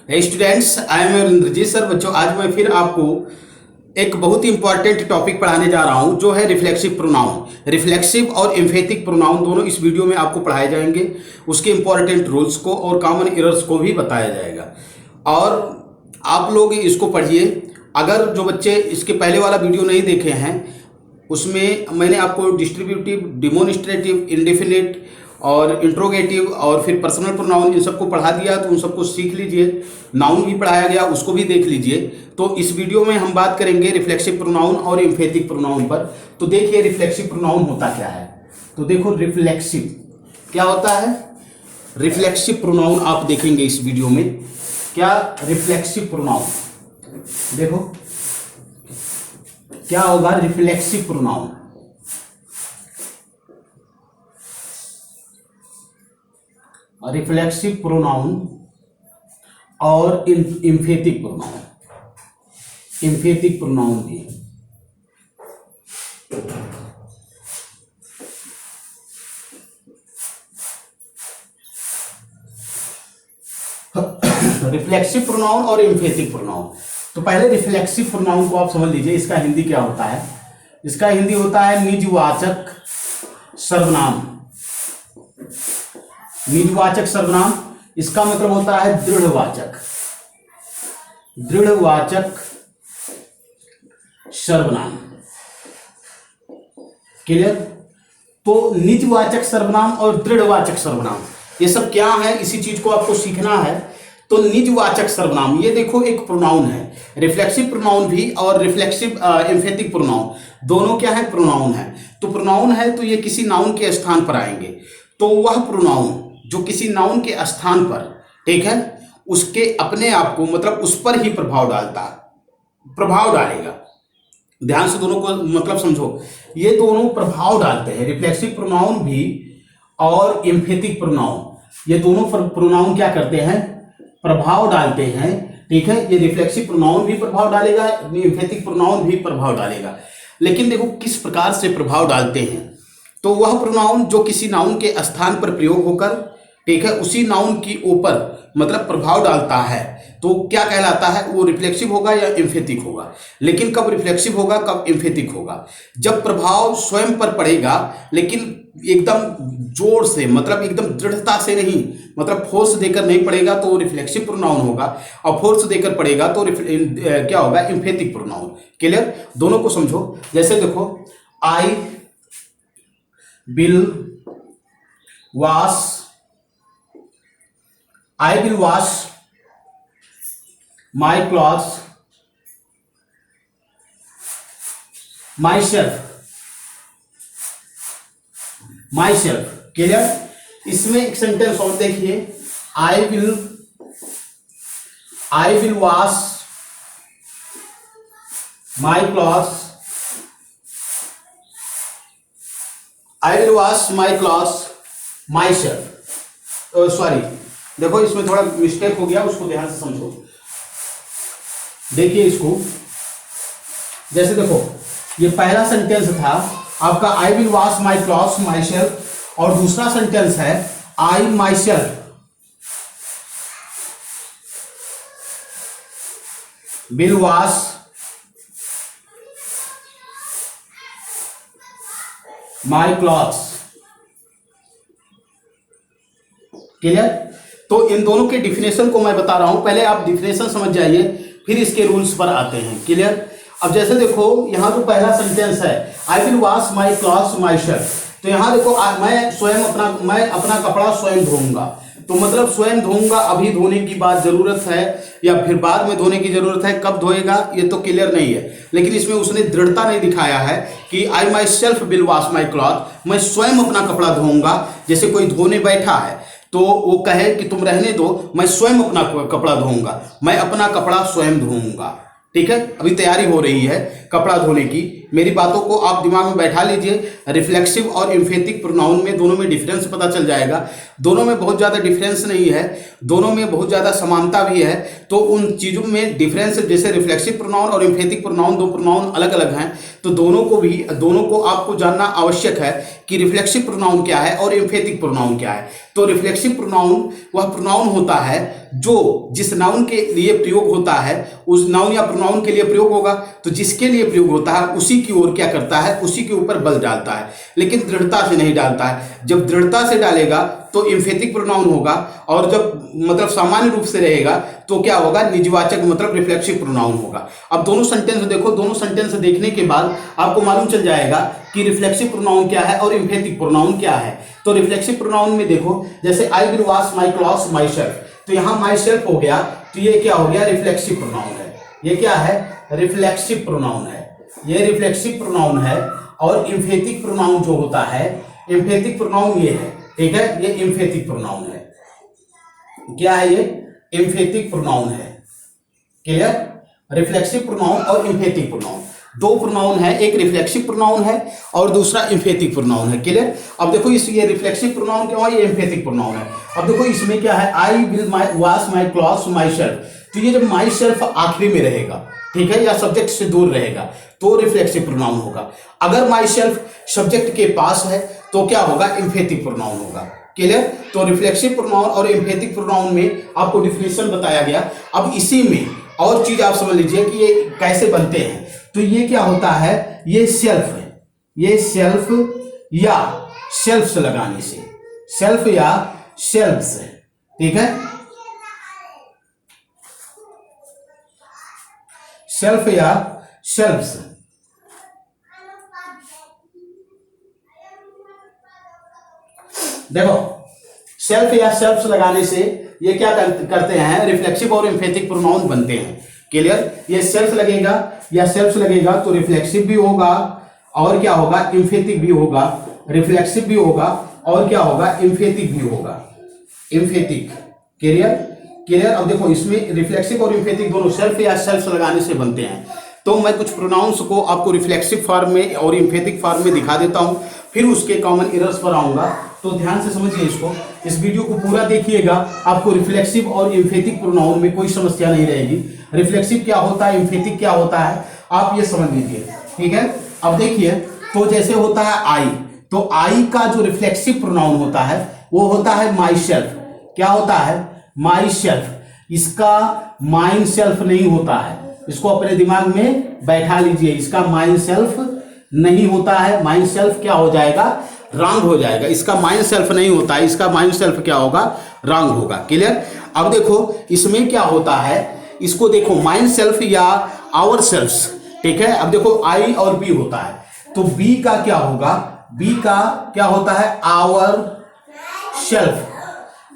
Hey students, I am Indrajit sir. बच्चों, आज मैं फिर आपको एक बहुत ही इंपॉर्टेंट टॉपिक पढ़ाने जा रहा हूं, जो है रिफ्लेक्सिव प्रोनाउन। रिफ्लेक्सिव और एम्फेटिक प्रोनाउन दोनों इस वीडियो में आपको पढ़ाए जाएंगे। उसके इंपॉर्टेंट रूल्स को और कॉमन एरर्स को भी बताया जाएगा। और आप लोग इसको पढ़िए। अगर जो बच्चे इसके पहले वाला वीडियो नहीं देखे हैं, उसमें मैंने आपको डिस्ट्रीब्यूटिव, डिमोनिस्ट्रेटिव, इंडेफिनिट और इंट्रोगेटिव और फिर पर्सनल प्रोनाउन इन सबको पढ़ा दिया, तो उन सबको सीख लीजिए। नाउन भी पढ़ाया गया, उसको भी देख लीजिए। तो इस वीडियो में हम बात करेंगे रिफ्लेक्सिव प्रोनाउन और एम्फेटिक प्रोनाउन पर। तो देखिए रिफ्लेक्सिव प्रोनाउन होता क्या है। तो देखो रिफ्लेक्सिव क्या होता है। रिफ्लेक्सिव प्रोनाउन आप देखेंगे इस वीडियो में। क्या रिफ्लेक्सिव प्रोनाउन, देखो क्या होगा रिफ्लेक्सिव प्रोनाउन। रिफ्लेक्सिव प्रोनाउन और एम्फेटिक प्रोनाउन। एम्फेटिक प्रोनाउन भी रिफ्लेक्सिव प्रोनाउन और एम्फेटिक प्रोनाउन। तो पहले रिफ्लेक्सिव प्रोनाउन को आप समझ लीजिए। इसका हिंदी क्या होता है। इसका हिंदी होता है निजवाचक सर्वनाम। निजवाचक सर्वनाम, इसका मतलब होता है दृढ़वाचक। दृढ़वाचक सर्वनाम। क्लियर। तो निजवाचक सर्वनाम और दृढ़वाचक सर्वनाम, ये सब क्या है, इसी चीज को आपको सीखना है। तो निजवाचक सर्वनाम, ये देखो एक प्रोनाउन है। रिफ्लेक्सिव प्रोनाउन भी और रिफ्लेक्सिव एम्फेटिक प्रोनाउन दोनों क्या है, प्रोनाउन है। तो प्रोनाउन है तो ये किसी नाउन के स्थान पर आएंगे। तो वह प्रोनाउन जो किसी नाउन के स्थान पर, ठीक है, उसके अपने आप को मतलब उस पर ही प्रभाव डालेगा। ध्यान से दोनों को मतलब समझो। ये दोनों प्रभाव डालते हैं, रिफ्लेक्सिव प्रोनाउन भी और एम्फेटिक प्रोनाउन। ये दोनों प्रोनाउन क्या करते हैं, प्रभाव डालते हैं। ठीक है, ये रिफ्लेक्सिव प्रोनाउन भी प्रभाव डालेगा, एम्फेटिक प्रोनाउन भी प्रभाव डालेगा। लेकिन देखो किस प्रकार से प्रभाव डालते हैं। तो वह प्रोनाउन जो किसी नाउन के स्थान पर प्रयोग होकर, ठीक है, उसी नाउन की ऊपर मतलब प्रभाव डालता है, तो क्या कहलाता है, वो रिफ्लेक्सिव होगा या एम्फेटिक होगा। लेकिन कब रिफ्लेक्सिव होगा, कब एम्फेटिक होगा, जब प्रभाव स्वयं पर पड़ेगा लेकिन एकदम जोर से, मतलब एकदम दृढ़ता से नहीं, मतलब फोर्स देकर नहीं पड़ेगा, तो वो रिफ्लेक्सिव प्रोनाउन होगा। और फोर्स देकर पड़ेगा तो क्या होगा, एम्फेटिक प्रोनाउन। क्लियर। दोनों को समझो। जैसे देखो, आई will wash, I will wash my clothes myself। Clear. इसमें एक सेंटेंस और देखिए, I will wash my clothes, I will wash my clothes myself। Sorry, देखो इसमें थोड़ा मिस्टेक हो गया, उसको ध्यान से समझो। देखिए इसको, जैसे देखो ये पहला सेंटेंस था आपका, I will wash my clothes myself, और दूसरा सेंटेंस है I myself will wash my clothes. Clear. तो इन दोनों के डिफिनेशन को मैं बता रहा हूं, पहले आप डिफिनेशन समझ जाइए, फिर इसके रूल्स पर आते हैं। क्लियर। अब जैसे देखो यहां जो पहला सेंटेंस है, आई will wash my clothes my self, तो यहां देखो मैं अपना कपड़ा स्वयं धोऊंगा। तो मतलब स्वयं धोऊंगा, अभी धोने की बात जरूरत है या फिर बाद में धोने की जरूरत है, कब धोएगा ये तो क्लियर नहीं है। लेकिन इसमें उसने दृढ़ता नहीं दिखाया है कि I myself will wash my cloth, मैं स्वयं अपना कपड़ा धोऊंगा। जैसे कोई धोने बैठा है तो वो कहे कि तुम रहने दो, मैं स्वयं अपना कपड़ा धोऊंगा, मैं अपना कपड़ा स्वयं धोऊंगा। ठीक है, अभी तैयारी हो रही है कपड़ा धोने की, मेरी बातों को आप दिमाग में बैठा लीजिए। रिफ्लेक्सिव और एम्फेटिक प्रोनाउन में दोनों में डिफरेंस पता चल जाएगा। दोनों में बहुत ज़्यादा डिफरेंस नहीं है, दोनों में बहुत ज़्यादा समानता भी है। तो उन चीज़ों में डिफरेंस, जैसे रिफ्लेक्सिव प्रोनाउन और एम्फेटिक प्रोनाउन, दो प्रोनाउन अलग अलग हैं, तो दोनों को आपको जानना आवश्यक है कि रिफ्लेक्सिव प्रोनाउन क्या है और एम्फेटिक प्रोनाउन क्या है। तो रिफ्लेक्सिव प्रोनाउन वह प्रोनाउन होता है जो जिस नाउन के लिए प्रयोग होता है, उस नाउन या प्रोनाउन के लिए प्रयोग होगा, तो जिसके लिए प्रयोग होता है उसी की ओर क्या करता है, उसी के ऊपर बल डालता है, लेकिन दृढ़ता से नहीं डालता है। जब दृढ़ता से डालेगा तो एम्फेटिक प्रोनाउन होगा, और जब मतलब सामान्य रूप से रहेगा तो क्या होगा, निजवाचक मतलब रिफ्लेक्सिव प्रोनाउन होगा। अब दोनों सेंटेंस देखो, दोनों सेंटेंस देखने के बाद आपको मालूम चल जाएगा कि रिफ्लेक्सिव प्रोनाउन क्या है और एम्फेटिक प्रोनाउन क्या है। तो रिफ्लेक्सिव प्रोनाउन में देखो, जैसे आई will wash my clothes my self, तो यहाँ माई सेल्फ हो गया, तो ये क्या हो गया, रिफ्लेक्सिव प्रोनाउन है। ये क्या है, रिफ्लेक्सिव प्रोनाउन है, ये रिफ्लेक्सिव प्रोनाउन है। और एम्फेटिक प्रोनाउन जो होता है, एम्फेटिक प्रोनाउन ये है, ठीक है, ये एम्फेटिक प्रोनाउन है। क्या है ये, एम्फेटिक प्रोनाउन है। क्लियर, रिफ्लेक्सिव प्रोनाउन और एम्फेटिक प्रोनाउन दो प्रोनाउन है, एक रिफ्लेक्सिव प्रोनाउन है और दूसरा एम्फेटिक प्रोनाउन है। क्लियर। अब देखो ये रिफ्लेक्सिव प्रोनाउन क्या है, ये एम्फेटिक प्रोनाउन है। अब देखो इसमें क्या है, आई will wash my clothes my self, तो ये जब माई सेल्फ आखिरी में रहेगा, ठीक है, या सब्जेक्ट से दूर रहेगा तो रिफ्लेक्सिव प्रोनाउन होगा। अगर माई सेल्फ सब्जेक्ट के पास है तो क्या होगा, एम्फेटिक प्रोनाउन होगा। क्लियर। तो रिफ्लेक्सिव प्रोनाउन और एम्फेटिक प्रोनाउन में आपको डिफिनेशन बताया गया। अब इसी में और चीज आप समझ लीजिए कि ये कैसे बनते हैं। तो ये क्या होता है, ये सेल्फ है, ये सेल्फ या सेल्फ से लगाने से, सेल्फ या सेल्फ से, ठीक है, सेल्फ या सेल्फ से। देखो सेल्फ या सेल्फ लगाने से ये क्या करते हैं, रिफ्लेक्सिव और एम्फेटिक प्रोनाउन बनते हैं। क्लियर। ये सेल्फ लगेगा या सेल्फ लगेगा तो रिफ्लेक्सिव भी होगा और क्या होगा, एम्फेटिक भी होगा, रिफ्लेक्सिव भी होगा और क्या होगा, एम्फेटिक भी होगा, एम्फेटिक। Clear clear. अब देखो इसमें रिफ्लेक्सिव और एम्फेटिक दोनों सेल्फ या सेल्फ लगाने से बनते हैं। तो मैं कुछ प्रोनाउंस को आपको रिफ्लेक्सिव फॉर्म में और एम्फेटिक फॉर्म में दिखा देता हूं, फिर उसके कॉमन एरर्स पर आऊंगा। तो ध्यान से समझिए इसको, इस वीडियो को पूरा देखिएगा, आपको रिफ्लेक्सिव और एम्फेटिक प्रोनाउन में कोई समस्या नहीं रहेगी। रिफ्लेक्सिव क्या होता है, एम्फेटिक क्या होता है, आप ये समझ लीजिए, ठीक है। अब देखिए, तो जैसे होता है आई, तो आई का जो रिफ्लेक्सिव प्रोनाउन होता है वो होता है माई सेल्फ। क्या होता है, माई सेल्फ। इसका माइन सेल्फ नहीं होता है, इसको अपने दिमाग में बैठा लीजिए, इसका माइन सेल्फ नहीं होता है। माइन सेल्फ क्या हो जाएगा, रॉन्ग हो जाएगा। इसका माइंड सेल्फ नहीं होता है, इसका माइंड सेल्फ क्या होगा, रॉन्ग होगा। क्लियर। अब देखो इसमें क्या होता है, इसको देखो माइंड सेल्फ या आवर सेल्फ्स, ठीक है। अब देखो आई और बी होता है, तो बी का क्या होगा, बी का क्या होता है, आवर सेल्फ।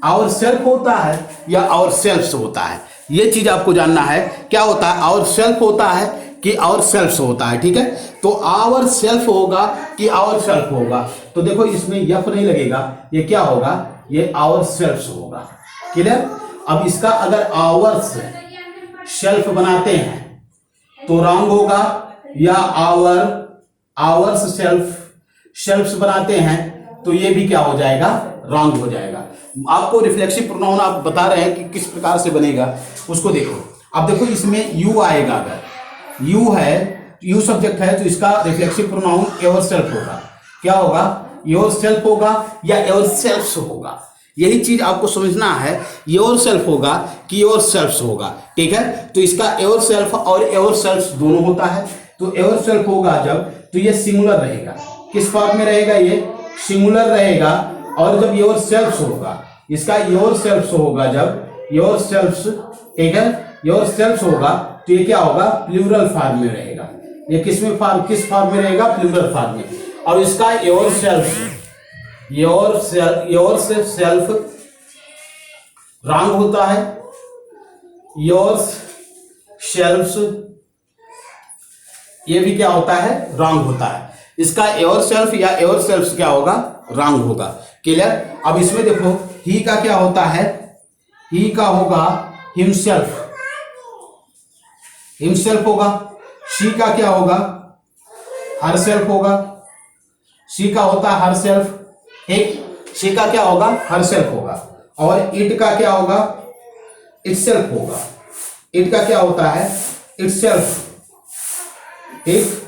आवर सेल्फ होता है या आवर सेल्फ्स होता है, ये चीज आपको जानना है। क्या होता है, आवर सेल्फ होता है कि आवर सेल्फ्स होता है, ठीक है। तो आवर सेल्फ होगा कि आवर सेल्फ होगा, तो देखो इसमें यफ नहीं लगेगा, ये क्या होगा, ये आवर सेल्फ्स होगा। क्लियर। अब इसका अगर आवर्स सेल्फ बनाते हैं तो रॉन्ग होगा, या आवर्स सेल्फ्स बनाते हैं तो ये भी क्या हो जाएगा, रॉन्ग हो जाएगा। आपको रिफ्लेक्सिव प्रोनाउन आप बता रहे हैं कि किस प्रकार से बनेगा, उसको देखो। अब देखो इसमें यू आएगा, अगर यू है, यू सब्जेक्ट है, तो इसका रिफ्लेक्सिव प्रोनाउन योर सेल्फ होगा। क्या होगा, योर सेल्फ होगा या योर सेल्फ्स होगा, यही चीज आपको समझना है। योर सेल्फ होगा कि योर सेल्फ्स होगा, ठीक है। तो इसका योर सेल्फ और योर सेल्फ्स दोनों होता है। तो योर सेल्फ होगा जब, तो ये सिंगुलर रहेगा। किस फॉर्म में रहेगा, ये सिंगुलर रहेगा। और जब योर सेल्फ्स होगा, इसका योर सेल्फ्स होगा जब, योर सेल्फ्स, ठीक है, योर सेल्फ्स होगा तो ये क्या होगा, प्लूरल फॉर्म में रहेगा। ये किस फॉर्म में रहेगा, प्लूरल फॉर्म में। और इसका your self, your self wrong होता है, योर सेल्फ्स ये भी क्या होता है, रॉन्ग होता है। इसका योर सेल्फ या योर सेल्फ्स क्या होगा, रॉन्ग होगा। क्लियर। अब इसमें देखो ही का क्या होता है, ही का होगा हिमसेल्फ, हिमसेल्फ होगा। शी का क्या होगा, हर सेल्फ होगा, सी का होता है हर सेल्फ, ठीक, सी का क्या होगा, हर सेल्फ होगा, और इट का क्या होगा, इट सेल्फ होगा, इट का क्या होता है, इट सेल्फ, ठीक,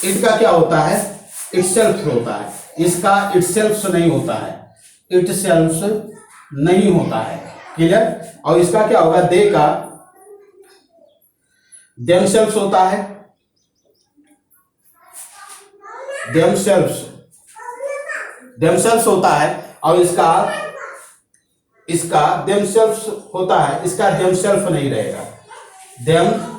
इट का क्या होता है, इट सेल्फ होता है, इसका इट सेल्फ नहीं होता है, इट सेल्फ नहीं होता है, क्लियर। और इसका क्या होगा, दे का देमसेल्व्स होता है, देमसेल्व्स होता है, और इसका देमसेल्व्स होता है, इसका देमसेल्फ नहीं रहेगा, देमसेल्फ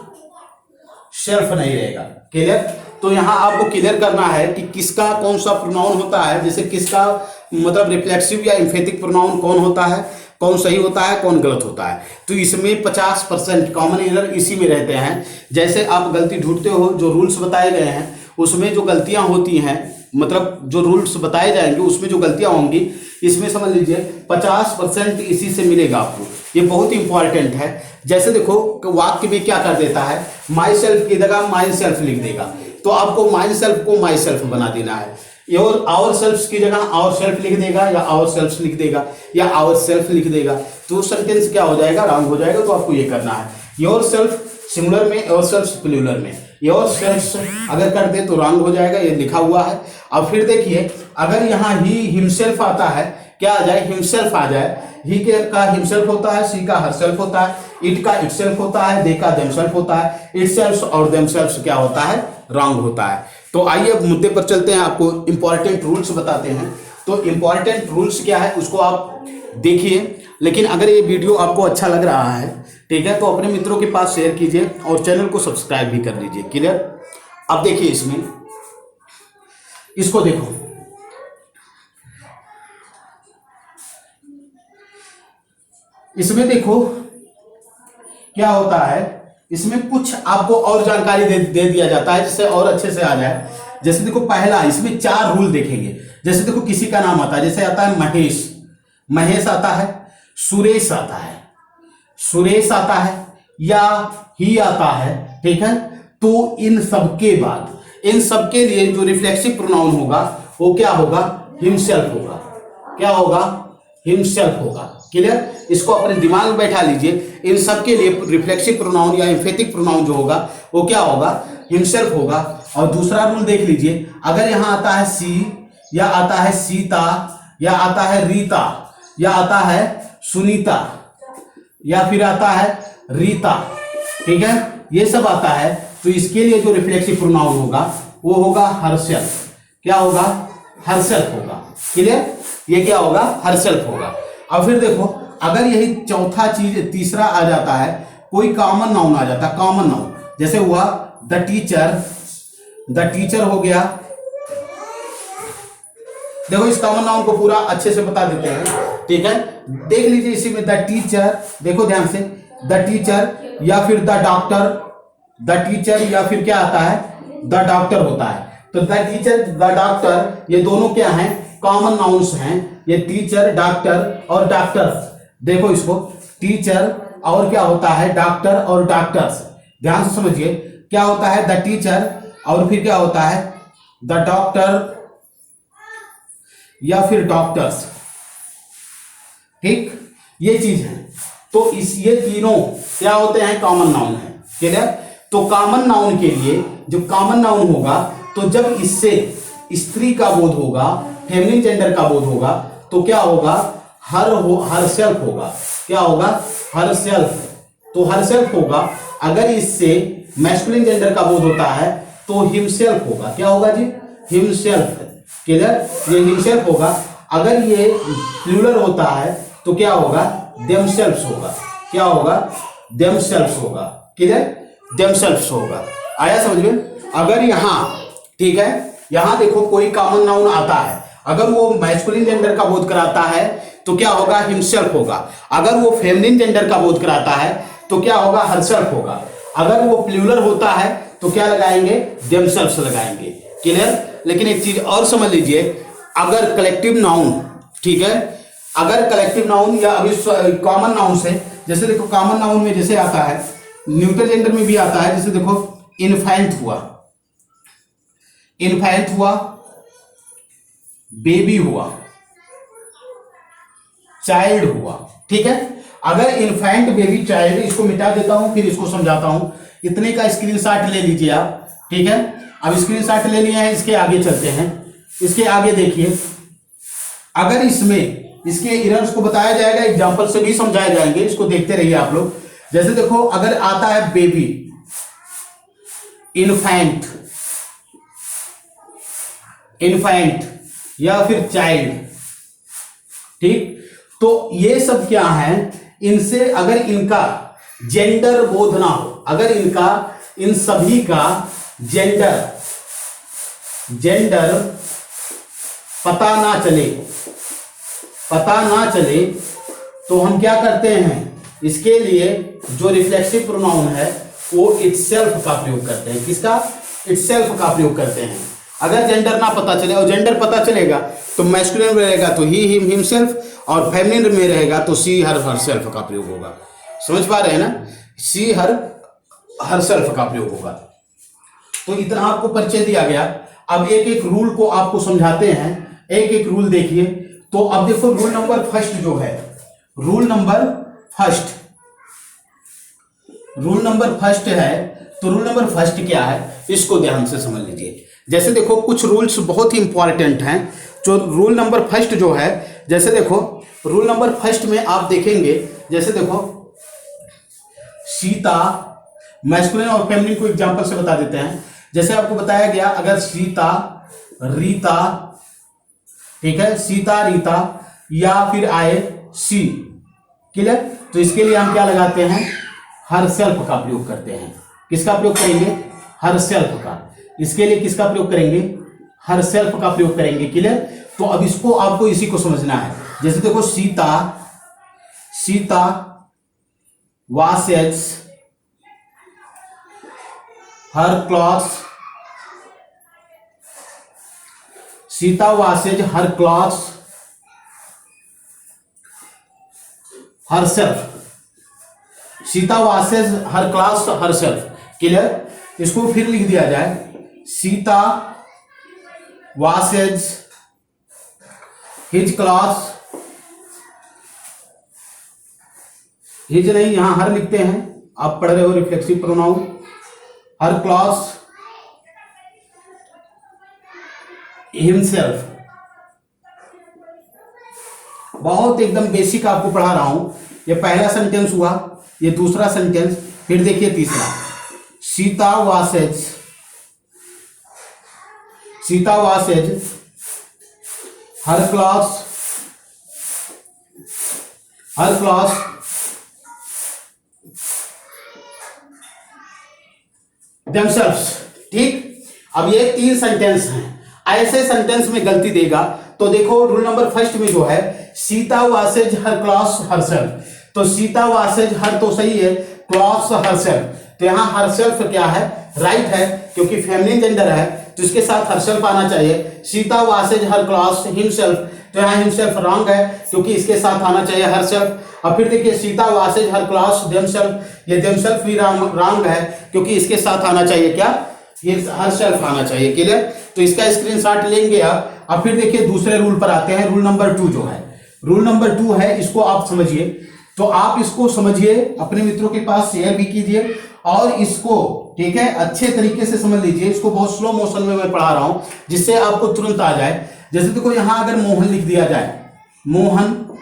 नहीं रहेगा, क्लियर। तो यहां आपको क्लियर करना है कि किसका कौन सा प्रोनाउन होता है, जैसे किसका मतलब रिफ्लेक्सिव या एम्फेटिक प्रोनाउन कौन होता है, कौन सही होता है, कौन गलत होता है। तो इसमें 50% कॉमन एरर इसी में रहते हैं। जैसे आप गलती ढूंढते हो, जो रूल्स बताए गए हैं उसमें जो गलतियां होती हैं, मतलब जो रूल्स बताए जाएंगे उसमें जो गलतियां होंगी, इसमें समझ लीजिए 50% इसी से मिलेगा आपको। ये बहुत इंपॉर्टेंट है। जैसे देखो वाक्य में क्या कर देता है, माई सेल्फ की जगह माई सेल्फ लिख देगा, तो आपको माई सेल्फ को माई सेल्फ बना देना है। और आवर सेल्फ की जगह आवर सेल्फ लिख देगा, या आवर सेल्फ लिख देगा, या आवर सेल्फ लिख देगा, तो सेंटेंस क्या हो जाएगा, रॉन्ग हो जाएगा। तो आपको ये करना है, योर सेल्फ सिंगुलर में, योर सेल्फ प्लूरल में, योर सेल्फ अगर कर दे तो रॉन्ग हो जाएगा, ये लिखा हुआ है। अब फिर देखिए, अगर यहाँ ही हिमसेल्फ आता है, क्या आ जाए, हिमसेल्फ आ जाए, ही के का हिमसेल्फ होता है, सी का हरसेल्फ होता है, इट का इटसेल्फ होता है, दे का देमसेल्फ होता है, इटसेल्फ और देमसेल्फ क्या होता है, रॉन्ग होता है। तो आइए मुद्दे पर चलते हैं, आपको इंपॉर्टेंट रूल्स बताते हैं। तो इंपॉर्टेंट रूल्स क्या है उसको आप देखिए, लेकिन अगर ये वीडियो आपको अच्छा लग रहा है, ठीक है, तो अपने मित्रों के पास शेयर कीजिए और चैनल को सब्सक्राइब भी कर लीजिए, क्लियर। अब देखिए इसमें, इसको देखो, इसमें देखो क्या होता है, इसमें कुछ आपको और जानकारी दे दिया जाता है जिससे और अच्छे से आ जाए। जैसे देखो पहला, इसमें 4 रूल देखेंगे। जैसे देखो किसी का नाम आता है, जैसे आता है महेश, महेश आता है, सुरेश आता है, सुरेश आता है, या ही आता है, ठीक है। तो इन सबके बाद, इन सबके लिए जो रिफ्लेक्सिव प्रोनाउन होगा वो क्या होगा, हिमसेल्फ होगा। क्या होगा, हिमसेल्फ होगा, क्लियर। इसको अपने दिमाग में बैठा लीजिए। इन सबके लिए रिफ्लेक्सिव प्रोनाउन या एम्फेटिक प्रोनाउन जो होगा वो क्या होगा, हिमसेल्फ होगा। और दूसरा रूल देख लीजिए, अगर यहां आता है सी, या आता है सीता, या आता है रीता, या आता है सुनीता, या फिर आता है रीता, ठीक है, ये सब आता है, तो इसके लिए जो रिफ्लेक्सिव प्रोनाउन होगा वो होगा हरसेल्फ। क्या होगा, हरसेल्फ होगा, क्लियर। ये क्या होगा, हरसेल्फ होगा। और फिर देखो, अगर यही चौथा चीज तीसरा आ जाता है, कोई कॉमन नाउन आ जाता है, कॉमन नाउन, जैसे हुआ द टीचर, द टीचर हो गया। देखो इस कॉमन नाउन को पूरा अच्छे से बता देते हैं, ठीक है। देख लीजिए इसी में द टीचर, देखो ध्यान से, द टीचर या फिर द डॉक्टर, द टीचर या फिर क्या आता है, द डॉक्टर होता है। तो द टीचर, द डॉक्टर, ये दोनों क्या हैं, कॉमन नाउन्स हैं। ये टीचर, डॉक्टर और डॉक्टर्स, देखो इसको, टीचर और क्या होता है, डॉक्टर और डॉक्टर्स। ध्यान से समझिए, क्या होता है, द टीचर और फिर क्या होता है, द डॉक्टर या फिर डॉक्टर्स, ठीक, ये चीज है। तो इस ये तीनों क्या होते हैं, कॉमन नाउन है, क्लियर। तो कॉमन नाउन के लिए जो कॉमन नाउन होगा, तो जब इससे स्त्री का बोध होगा, फेमिनिन जेंडर का बोध होगा, तो क्या होगा, हर सेल्फ होगा। क्या होगा, हर सेल्फ। तो हर सेल्फ होगा। अगर इससे मैस्कुलिन जेंडर का बोध होता है तो हिमसेल्फ होगा। क्या होगा जी, हिमसेल्फ, क्लियर। ये हिमसेल्फ होगा। अगर ये प्लूरल होता है तो क्या होगा, देमसेल्व्स होगा। क्या होगा, देमसेल्व्स होगा, क्लियर, देमसेल्व्स होगा। आया समझ में। अगर यहां, ठीक है, यहां देखो कोई कॉमन नाउन आता है, अगर वो मैस्कुलिन जेंडर का बोध कराता है तो क्या होगा, हिमसेल्फ होगा। अगर वो फेमिनिन जेंडर का बोध कराता है तो क्या होगा, हरसेल्फ होगा। अगर वो प्लूरल होता है तो क्या लगाएंगे, देमसेल्व्स लगाएंगे, क्लियर। लेकिन एक चीज और समझ लीजिए, अगर कलेक्टिव नाउन, ठीक है, अगर कलेक्टिव नाउन या अभी कॉमन नाउन से, जैसे देखो कॉमन नाउन में जैसे आता है, न्यूट्रल जेंडर में भी आता है, जैसे देखो इन्फेंट हुआ, इन्फेंट हुआ, बेबी हुआ, चाइल्ड हुआ। ठीक है, अगर इन्फेंट, बेबी, चाइल्ड, इसको मिटा देता हूं फिर इसको समझाता हूं। इतने का स्क्रीनशॉट ले लीजिए आप। ठीक है, अब स्क्रीनशॉट ले लिया है, इसके आगे चलते हैं। इसके आगे देखिए, अगर इसमें इसके एरर्स को बताया जाएगा, एग्जांपल से भी समझाए जाएंगे, इसको देखते रहिए आप लोग। जैसे देखो, अगर आता है बेबी, इन्फेंट, इन्फेंट या फिर चाइल्ड, ठीक, तो ये सब क्या है, इनसे अगर इनका जेंडर बोध ना हो, अगर इनका, इन सभी का जेंडर पता ना चले, तो हम क्या करते हैं, इसके लिए जो रिफ्लेक्सिव प्रोनाउन है वो इटसेल्फ का प्रयोग करते हैं। किसका? इटसेल्फ का प्रयोग करते हैं। अगर जेंडर ना पता चले, और जेंडर पता चलेगा तो मैस्कुलिन में रहेगा तो ही, हिम, हिमसेल्फ, और फेमिनिन में रहेगा तो सी, हर, हरसेल्फ का प्रयोग होगा। समझ पा रहे हैं ना? सी, हरसेल्फ का प्रयोग होगा। तो इतना आपको परिचय दिया गया। अब एक एक रूल को आपको समझाते हैं, एक एक रूल देखिए। तो अब देखो, रूल नंबर फर्स्ट जो है, रूल नंबर फर्स्ट है, तो रूल नंबर फर्स्ट क्या है, इसको ध्यान से समझ लीजिए। जैसे देखो, कुछ रूल्स बहुत ही इंपॉर्टेंट हैं। जो रूल नंबर फर्स्ट जो है, जैसे देखो, रूल नंबर फर्स्ट में आप देखेंगे, जैसे देखो, सीता, मैस्कुलिन और फेमिनिन को एग्जांपल से बता देते हैं। जैसे आपको बताया गया, अगर सीता, रीता, ठीक है, सीता, रीता, या फिर आए सी, क्लियर, तो इसके लिए हम क्या लगाते हैं, हरसेल्फ का प्रयोग करते हैं। किसका प्रयोग करेंगे? हरसेल्फ का। इसके लिए किसका प्रयोग करेंगे? हरसेल्फ का प्रयोग करेंगे, क्लियर। तो अब इसको आपको इसी को समझना है। जैसे देखो, Sita washes her clothes, Sita washes her clothes herself, Sita washes her clothes herself, clear. इसको फिर लिख दिया जाए, Sita washes his clothes, his नहीं, यहां हर लिखते हैं, आप पढ़ रहे हो रिफ्लेक्सिव प्रोनाउन। हर क्लॉज हिमसेल्फ, बहुत एकदम बेसिक आपको पढ़ा रहा हूं। ये पहला सेंटेंस हुआ, ये दूसरा सेंटेंस, फिर देखिए तीसरा, सीता वासेज हर क्लॉज themselves, ठीक। अब ये 3 सेंटेंस हैं। ऐसे सेंटेंस में गलती देगा तो देखो, रूल नंबर फर्स्ट में जो है, सीता वासेज हर क्लॉथ हरसेल्फ, तो सीता वासेज हर तो सही है, क्लॉथ हरसेल्फ, तो यहां हरसेल्फ क्या है, राइट है, क्योंकि फेमिनिन जेंडर है तो इसके साथ हरसेल्फ आना चाहिए। सीता वासेज हर क्लॉथ हिमसेल्फ, तो यहां हिमसेल्फ रॉन्ग है, क्योंकि इसके साथ आना चाहिए हरसेल्फ। अब फिर देखिए, सीता वासेज हर क्लॉथ देमसेल्फ, ये देमसेल्फ भी रॉन्ग है, क्योंकि इसके साथ आना चाहिए क्या, ये हरसेल्फ आना चाहिए, क्लियर। तो इसका स्क्रीनशॉट लेंगे आप। अब फिर देखिए, दूसरे रूल पर आते हैं। रूल नंबर 2 जो है, रूल नंबर 2 है, इसको आप समझिए। तो आप इसको समझिए, अपने मित्रों के पास शेयर भी कीजिए, और इसको, ठीक है, अच्छे तरीके से समझ लीजिए। इसको बहुत स्लो मोशन में मैं पढ़ा रहा हूं, जिससे आपको तुरंत आ जाए। जैसे देखो, यहां अगर मोहन लिख दिया जाए, मोहन,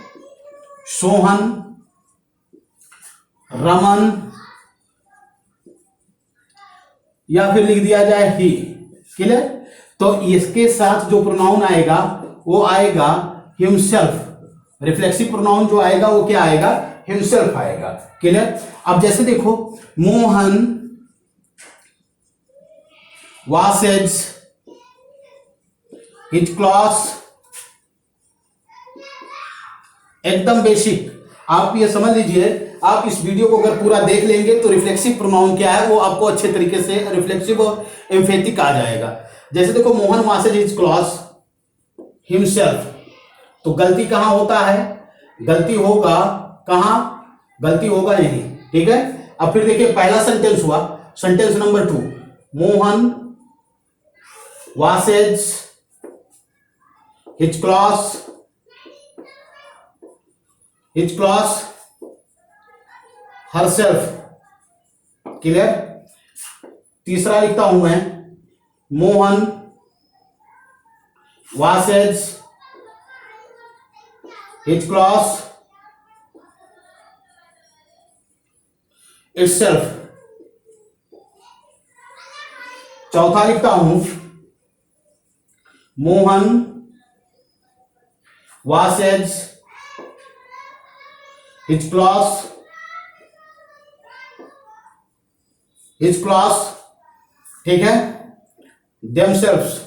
सोहन, रमन, या फिर लिख दिया जाए ही, क्लियर, तो इसके साथ जो प्रोनाउन आएगा वो आएगा हिमसेल्फ। रिफ्लेक्सिव प्रोनाउन जो आएगा वो क्या आएगा, हिमसेल्फ आएगा, क्लियर। अब जैसे देखो, मोहन washes his clothes, एकदम बेसिक, आप ये समझ लीजिए। आप इस वीडियो को अगर पूरा देख लेंगे तो रिफ्लेक्सिव प्रोनाउन क्या है वो आपको अच्छे तरीके से रिफ्लेक्सिव और एम्फेटिक आ जाएगा। जैसे देखो, Mohan washes his clothes himself, तो गलती कहां होता है, गलती होगा कहां, गलती होगा यहीं, ठीक है। अब फिर देखिए, पहला सेंटेंस हुआ, sentence number 2, Mohan washes his clothes herself। Clear. तीसरा लिखता हूं मैं, Mohan washes his clothes itself। चौथा लिखता हूं, मोहन washes his clothes, ठीक है, themselves।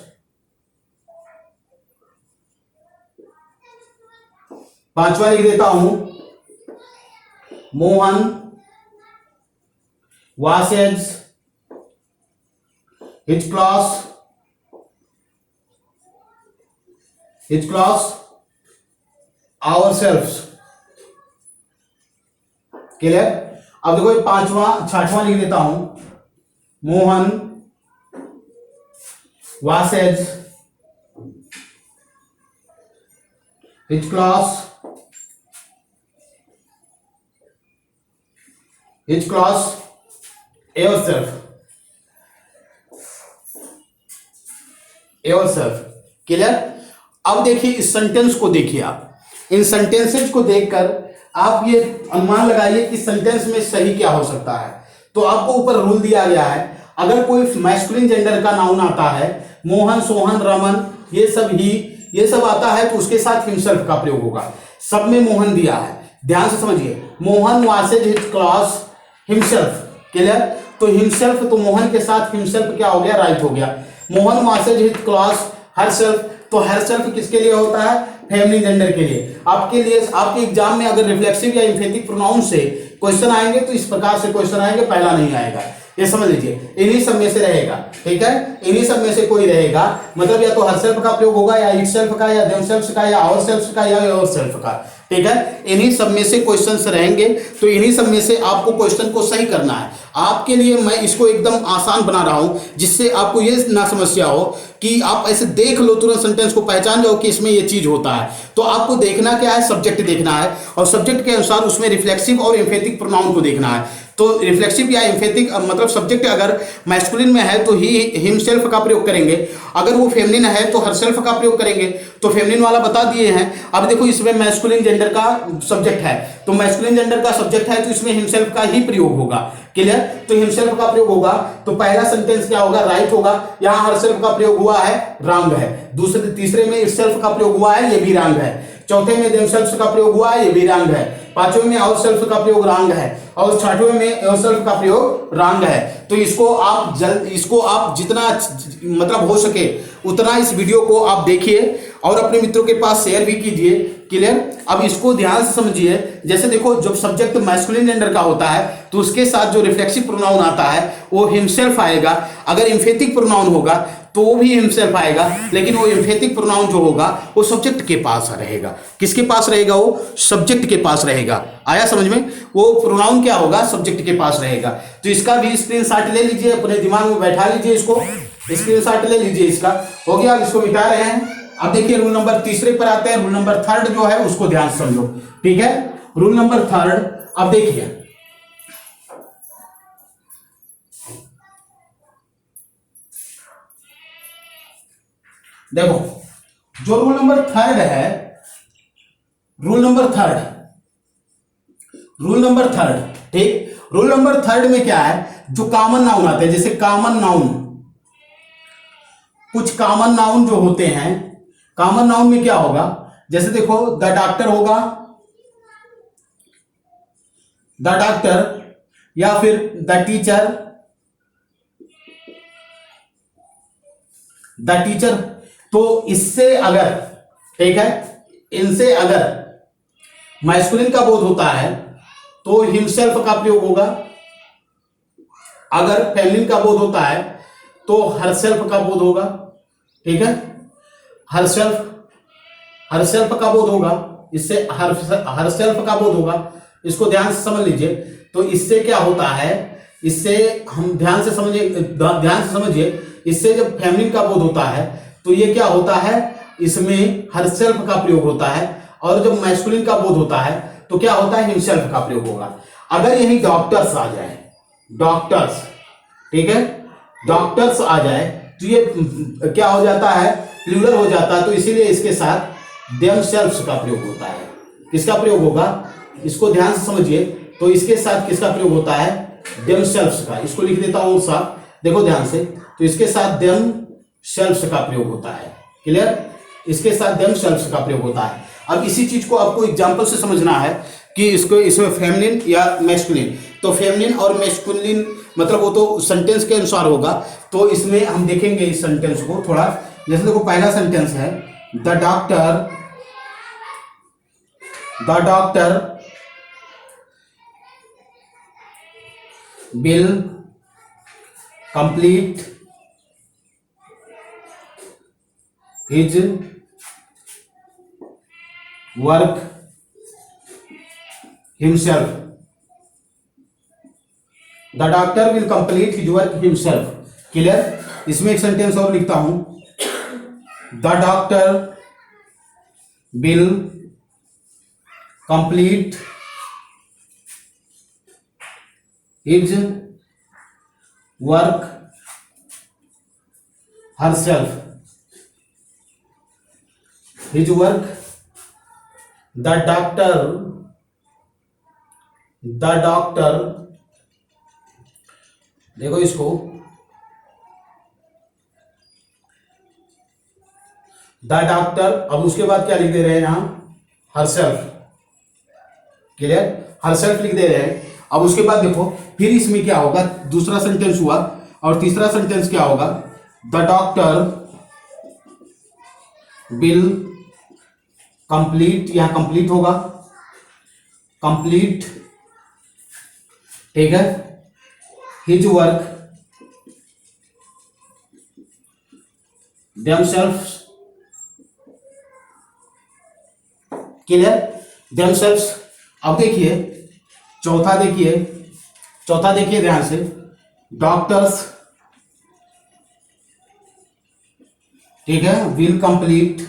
पांचवा लिख देता हूं, Mohan washes his clothes ourselves। Clear. अब देखो छठवां लिख देता हूं, Mohan washes his clothes yourself। Clear. अब देखिए इस सेंटेंस को देखिए, आप इन सेंटेंसेज को देखकर आप ये अनुमान लगाइए कि सेंटेंस में सही क्या हो सकता है। तो आपको ऊपर रूल दिया गया है, अगर कोई मैस्कुलिन जेंडर का नाउन आता है, मोहन, सोहन, रमन, ये सब आता है, तो उसके साथ हिमसेल्फ का प्रयोग होगा। सब में मोहन दिया है, ध्यान से समझिए। Mohan washes his cloth himself. Clear. तो हिमसेल्फ, तो मोहन के साथ हिमसेल्फ क्या हो गया, राइट हो गया। Mohan washes his cloth herself, तो हरसेल्फ किसके लिए होता है, फेमिनिन जेंडर के लिए। आपके एग्जाम में अगर रिफ्लेक्सिव या एम्फेटिक प्रोनाउन से क्वेश्चन आएंगे तो इस प्रकार से क्वेश्चन आएंगे, पहला नहीं आएगा, ये समझ लीजिए। इन्हीं सब में से रहेगा, ठीक है, इन्हीं सब में से कोई रहेगा, मतलब या तो हरसेल्फ का प्रयोग होगा, या इटसेल्फ का, या देमसेल्फ का, या आवरसेल्फ का, या योरसेल्फ का, ठीक है। इन्हीं सब में से क्वेश्चंस रहेंगे, तो इन्हीं सब में से आपको क्वेश्चन को सही करना है। आपके लिए मैं इसको एकदम आसान बना रहा हूं, जिससे आपको ये ना समस्या हो कि आप ऐसे देख लो, तुरंत सेंटेंस को पहचान जाओ कि इसमें ये चीज होता है। तो आपको देखना क्या है, सब्जेक्ट देखना है, और सब्जेक्ट के अनुसार उसमें रिफ्लेक्सिव और एम्फेटिक प्रोनाउन को देखना है। तो रिफ्लेक्सिव या एम्फेटिक मतलब सब्जेक्ट अगर मैस्कुलिन में है तो ही हिमसेल्फ का प्रयोग करेंगे, अगर वो फेमिनिन है तो हरसेल्फ का प्रयोग करेंगे। तो फेमिनिन वाला बता दिए हैं। अब देखो इसमें मैस्कुलिन जेंडर का सब्जेक्ट है, तो मैस्कुलिन जेंडर का सब्जेक्ट है तो इसमें हिमसेल्फ का ही प्रयोग होगा। क्लियर। तो हिमसेल्फ का प्रयोग होगा, तो पहला सेंटेंस क्या होगा, राइट होगा। यहां हरसेल्फ का प्रयोग हुआ है, रॉन्ग है। तीसरे में इटसेल्फ का प्रयोग हुआ है, ये भी रॉन्ग है। चौथे में देमसेल्फ का प्रयोग हुआ है, ये भी रॉन्ग है। पांचवें में आवरसेल्फ का प्रयोग रॉन्ग है, और छठवें में योरसेल्फ का प्रयोग रॉन्ग है। तो इसको आप जितना मतलब हो सके उतना इस वीडियो को आप देखिए और अपने मित्रों के पास शेयर भी कीजिए। क्लियर। अब इसको ध्यान से समझिए, जैसे देखो जब सब्जेक्ट मैस्कुलिन जेंडर का होता है तो उसके साथ जो रिफ्लेक्सिव प्रोनाउन आता है वो हिमसेल्फ आएगा। अगर एम्फेटिक प्रोनाउन होगा तो वो भी हिमसेल्फ आएगा, लेकिन वो एम्फेटिक प्रोनाउन जो होगा वो सब्जेक्ट के पास रहेगा। किसके पास रहेगा, वो सब्जेक्ट के पास रहेगा। आया समझ में, वो प्रोनाउन क्या होगा, सब्जेक्ट के पास रहेगा। तो इसका भी स्क्रीनशॉट ले लीजिए, अपने दिमाग में बैठा लीजिए, इसको स्क्रीनशॉट ले लीजिए। इसका हो गया, इसको मिटा रहे हैं। अब देखिए रूल नंबर तीसरे पर आते हैं। रूल नंबर थर्ड जो है उसको ध्यान से समझो, ठीक है। रूल नंबर थर्ड, अब देखिए देखो, जो रूल नंबर थर्ड है, रूल नंबर थर्ड, ठीक। रूल नंबर थर्ड में क्या है, जो कॉमन नाउन आते हैं, जैसे कॉमन नाउन, कुछ कॉमन नाउन जो होते हैं, कॉमन नाउन में क्या होगा, जैसे देखो द डॉक्टर होगा, द डॉक्टर, या फिर द टीचर, तो इससे अगर, ठीक है, इनसे अगर मैस्कुलिन का बोध होता है तो हिमसेल्फ का प्रयोग होगा, अगर फेमिनिन का बोध होता है तो हरसेल्फ का बोध होगा, ठीक है। हरसेल्फ का बोध होगा, इससे हरसेल्फ का बोध होगा। इसको ध्यान से समझ लीजिए। तो इससे क्या होता है, इससे हम ध्यान से समझिए इससे जब फेमिनिन का बोध होता है तो ये क्या होता है, इसमें हरसेल्फ का प्रयोग होता है, और जब मैस्कुलिन का बोध होता है तो क्या होता है, हिमसेल्फ का प्रयोग होगा। अगर यही डॉक्टर्स आ जाए, डॉक्टर्स, ठीक है, डॉक्टर्स आ जाए तो ये क्या हो जाता है, प्लूरल हो जाता है, तो इसीलिए इसके साथ देमसेल्व्स का प्रयोग होता है। किसका प्रयोग होगा, इसको ध्यान से समझिए, तो इसके साथ किसका प्रयोग होता है, देमसेल्व्स का। इसको लिख देता हूं साहब, देखो ध्यान से, तो इसके साथ देमसेल्व्स का प्रयोग होता है। क्लियर, इसके साथ देमसेल्व्स का प्रयोग होता है। अब इसी चीज को आपको एग्जांपल से समझना है कि इसको इसमें फेमिनिन या मैस्कुलिन, तो फेमिनिन और मैस्कुलिन मतलब वो तो सेंटेंस के अनुसार होगा। तो इसमें हम देखेंगे इस सेंटेंस को थोड़ा, जैसे देखो पहला सेंटेंस है, the doctor will complete his work himself. The doctor will complete his work himself. Clear, इसमें एक सेंटेंस और लिखता हूं, the doctor will complete his work herself. His work, the doctor, देखो इसको, द डॉक्टर, अब उसके बाद क्या लिख दे रहे हैं यहां, हरसेल्फ। क्लियर, हरसेल्फ लिख दे रहे हैं। अब उसके बाद देखो फिर इसमें क्या होगा, दूसरा सेंटेंस हुआ, और तीसरा सेंटेंस क्या होगा, द डॉक्टर विल कंप्लीट, यहां कंप्लीट होगा, कंप्लीट, ठीक है, his work themselves. Clear, themselves. अब देखिए चौथा, देखिए ध्यान से, डॉक्टर्स, ठीक है, will complete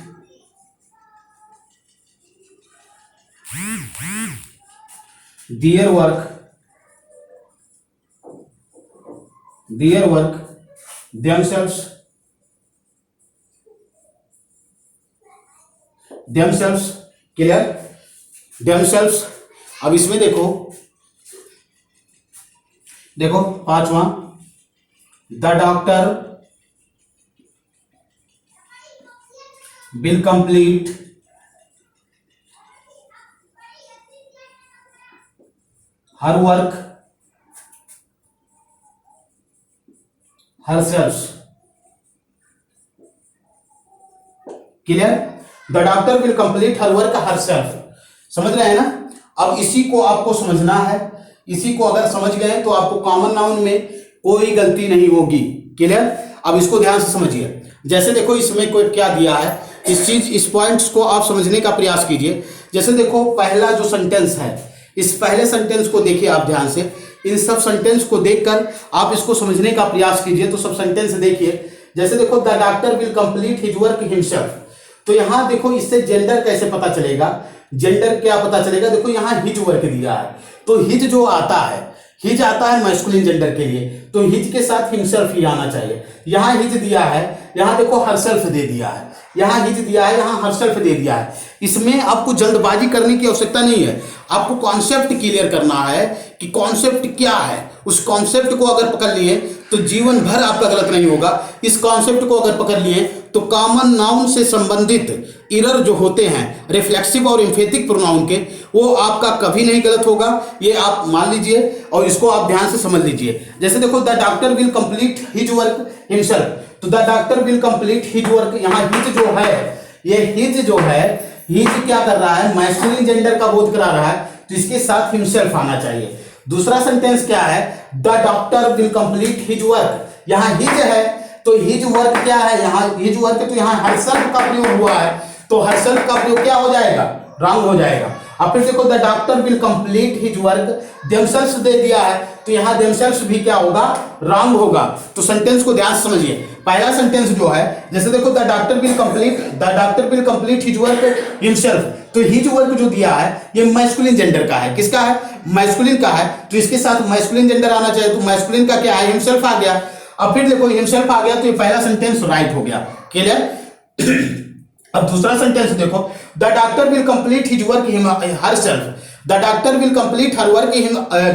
their work themselves। Clear, themselves। अब इसमें देखो पांचवा, the doctor will complete her work herself। Clear, the doctor will complete her work herself। समझ रहे हैं ना। अब इसी को आपको समझना है, इसी को अगर समझ गए तो आपको कॉमन नाउन में कोई गलती नहीं होगी। क्लियर, अब इसको ध्यान से समझिए। जैसे देखो इसमें कोई क्या दिया है, इस पॉइंट्स को आप समझने का प्रयास कीजिए। जैसे देखो पहला जो सेंटेंस है, इस पहले सेंटेंस को देखिए आप ध्यान से, इन सब सेंटेंस को देखकर आप इसको समझने का प्रयास कीजिए। तो सब सेंटेंस देखिए, जैसे देखो the doctor will complete his work himself, तो यहां देखो इससे जेंडर कैसे पता चलेगा, जेंडर क्या पता चलेगा, देखो यहां हिज वर्क दिया है, तो हिज जो आता है, हिज आता है मैस्कुलिन जेंडर के लिए, तो हिज के साथ हिमसेल्फ ही आना चाहिए। यहां हिज दिया है, यहां देखो हरसेल्फ दे दिया है, यहां हिज दिया है, यहां हरसेल्फ दे दिया है। इसमें आपको जल्दबाजी करने की आवश्यकता नहीं है, आपको कॉन्सेप्ट क्लियर करना है कि कॉन्सेप्ट क्या है। उस कॉन्सेप्ट को अगर पकड़ लिए तो जीवन भर आपका गलत नहीं होगा। इस कॉन्सेप्ट को अगर पकड़ लिए तो कॉमन नाउन से संबंधित इरर जो होते हैं रिफ्लेक्सिव और एम्फेटिक प्रोनाउन के, वो आपका कभी नहीं गलत होगा। ये आप मान लीजिए और इसको आप ध्यान से समझ लीजिए। जैसे देखो the doctor will complete his work himself, तो the doctor will complete his work, यहाँ हिज जो है, ये हिज जो है, हिज क्या कर रहा है, मैस्कुलिन जेंडर का बोध करा रहा है, तो इसके साथ हिमसेल्फ आना चाहिए। दूसरा सेंटेंस क्या है, the doctor will complete his work, यहाँ हिज है तो हिज वर्क क्या है, यहाँ हिज वर्क, तो यहाँ हरसेल्फ का प्रयोग हुआ है, तो हरसेल्फ का प्रयोग क्या हो जाएगा, रॉन्ग हो जाएगा। अब फिर देखो the doctor will complete his work themselves they दिया है, तो यहाँ देमसेल्व्स भी क्या होगा, रॉन्ग होगा। तो सेंटेंस को ध्यान से समझिए, पहला सेंटेंस जो है, जैसे देखो the doctor will complete his work himself, तो हिज वर्क जो दिया है ये मैस्कुलिन जेंडर का है। किसका है? मैस्कुलिन का है, तो इसके साथ मैस्कुलिन जेंडर आना चाहिए, तो मैस्कुलिन का क्या है? हिमसेल्फ आ गया। अब फिर देखो हिमसेल्फ आ गया तो ये पहला सेंटेंस राइट हो गया। क्लियर? अब दूसरा सेंटेंस देखो, the doctor will complete his work herself, the doctor will complete her work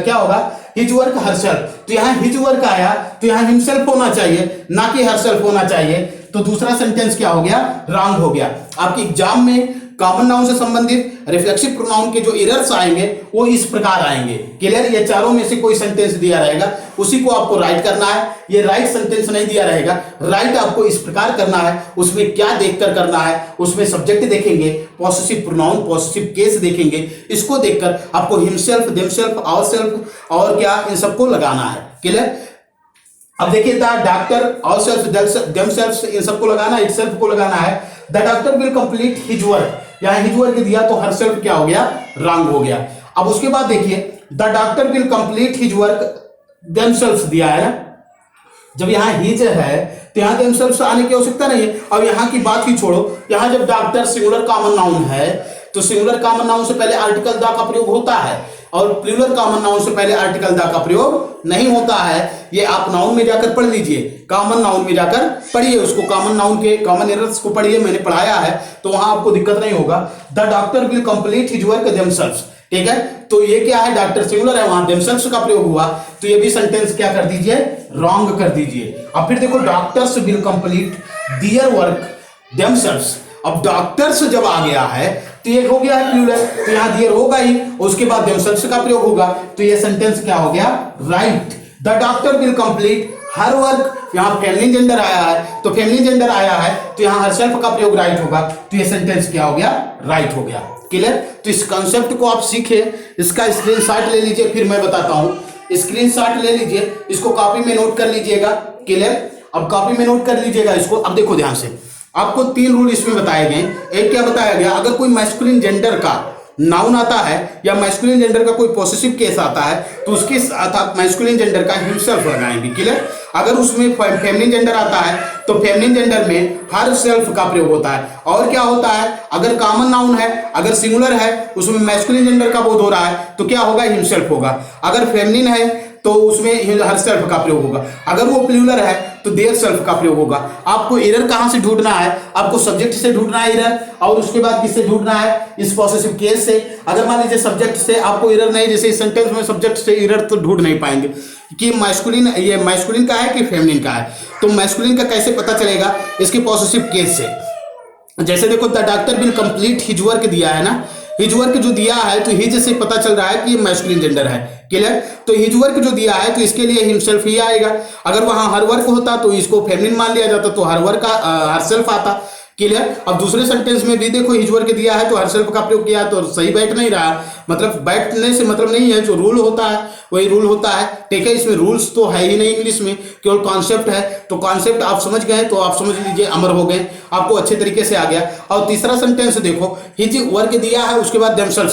क्या होगा? हिज वर्क हरसेल्फ, तो यहाँ हिज वर्क आया तो यहाँ हिमसेल्फ होना चाहिए, ना कि हरसेल्फ होना चाहिए, तो दूसरा सेंटेंस क्या हो गया? रॉन्ग हो गया। आपके एग्जाम में कॉमन नाउन से संबंधित रिफ्लेक्सिव प्रोनाउन के जो एरर्स आएंगे वो इस प्रकार आएंगे। क्लियर? ये चारों में से कोई सेंटेंस दिया रहेगा उसी को आपको राइट करना है। ये राइट सेंटेंस नहीं दिया रहेगा, राइट आपको इस प्रकार करना है। उसमें क्या देखकर करना है? उसमें सब्जेक्ट देखेंगे, पॉसेसिव प्रोनाउन, पॉसेसिव केस देखेंगे, इसको देखकर आपको हिमसेल्फ, देमसेल्फ, आवरसेल्फ और क्या इन सबको लगाना है। क्लियर? अब देखिए द डॉक्टर, आवरसेल्फ, देमसेल्फ इन सबको लगाना है, इटसेल्फ को लगाना है। The doctor will complete his work, यहाँ हिज वर्क दिया तो हरसेल्फ क्या हो गया? रॉन्ग हो गया। अब उसके बाद देखिए the doctor will complete his work themself दिया है ना, जब यहाँ हिज है तो यहाँ देमसेल्फ आने की आवश्यकता नहीं है। अब यहाँ की बात ही छोड़ो, यहाँ जब डॉक्टर सिंगुलर कॉमन नाउन है तो सिंगुलर कॉमन नाउन से पहले आर्टिकल द का प्रयोग होता है और प्लूरल कॉमन नाउन से पहले आर्टिकल द का प्रयोग नहीं होता है। ये आप नाउन में जाकर पढ़ लीजिए, कॉमन नाउन में जाकर पढ़िए उसको, कॉमन नाउन के कॉमन एरर्स को पढ़िए, मैंने पढ़ाया है तो वहां आपको दिक्कत नहीं होगा। The doctor will complete his work themselves, ठीक है? तो ये क्या है? डॉक्टर सिंगुलर है, वहां देमसेल्व्स का प्रयोग हुआ, तो ये भी सेंटेंस क्या कर दीजिए? रॉन्ग कर दीजिए। अब फिर देखो doctors will complete their work themselves, अब डॉक्टर्स जब आ गया है तो ये हो गया है प्लूरल, तो यहाँ दियर होगा ही, उसके बाद देमसेल्व्स का प्रयोग होगा, तो ये सेंटेंस क्या हो गया? Right. The doctor will complete her work, यहाँ फेमिनिन जेंडर आया है तो फेमिनिन जेंडर आया है तो यहाँ हरसेल्फ का प्रयोग राइट होगा, तो ये सेंटेंस क्या हो गया? राइट हो गया। क्लियर? तो इस कॉन्सेप्ट को आप सीखे, इसका स्क्रीनशॉट ले लीजिए, फिर मैं बताता हूं। स्क्रीनशॉट ले लीजिए, इसको कॉपी में नोट कर लीजिएगा। क्लियर? अब कॉपी में नोट कर लीजिएगा इसको। अब देखो ध्यान से, आपको 3 रूल इसमें बताए गए। एक क्या बताया गया? अगर कोई मैस्कुलिन जेंडर का नाउन आता है या मैस्कुलिन जेंडर का कोई पॉसेसिव केस आता है तो उसके साथ आप मैस्कुलिन जेंडर का हिमसेल्फ लगाएंगे। क्लियर? अगर उसमें फेमिनिन जेंडर आता है तो फेमिनिन जेंडर में हर सेल्फ का प्रयोग होता है। और क्या होता है? अगर कॉमन नाउन है, अगर सिंगुलर है, उसमें मैस्कुलिन जेंडर का बोध हो रहा है तो क्या होगा? हिमसेल्फ होगा। अगर फेमिनिन है तो उसमें हर सेल्फ का प्रयोग होगा। अगर वो प्लूरल है तो देयर सेल्फ का प्रयोग होगा। आपको एरर कहां से ढूंढना है? आपको सब्जेक्ट से ढूंढना है एरर, और उसके बाद किससे ढूंढना है? इस पॉसेसिव केस से। अगर मान लीजिए सब्जेक्ट से आपको एरर नहीं, जैसे इस सेंटेंस में सब्जेक्ट से एरर तो ढूंढ नहीं पाएंगे कि मैस्कुलिन, ये मैस्कुलिन का है कि फेमिनिन का है, तो मैस्कुलिन का कैसे पता चलेगा? इसके पॉसेसिव केस से। जैसे देखो the doctor will complete his work दिया है ना, हिज वर्क जो दिया है तो हिज से पता चल रहा है कि ये मैस्कुलिन जेंडर है। क्लियर? तो हिज वर्क जो दिया है तो इसके लिए हिमसेल्फ ही आएगा। अगर वहां हर वर्क होता तो इसको फेमिनिन मान लिया जाता, तो हर वर्क का हर सेल्फ आता। क्लियर? अब दूसरे सेंटेंस में भी देखो हिज वर्क दिया है तो हर सेल्फ का प्रयोग किया तो सही बैठ नहीं रहा, मतलब बैठने से मतलब नहीं है, जो रूल होता है वही रूल होता है। ठीक है? इसमें रूल्स तो है ही नहीं इंग्लिश में, केवल कॉन्सेप्ट है। तो कॉन्सेप्ट आप समझ गए तो आप समझ लीजिए अमर हो गए, आपको अच्छे तरीके से आ गया। और तीसरा सेंटेंस देखो, हिज वर्क दिया है उसके बाद देमसेल्व्स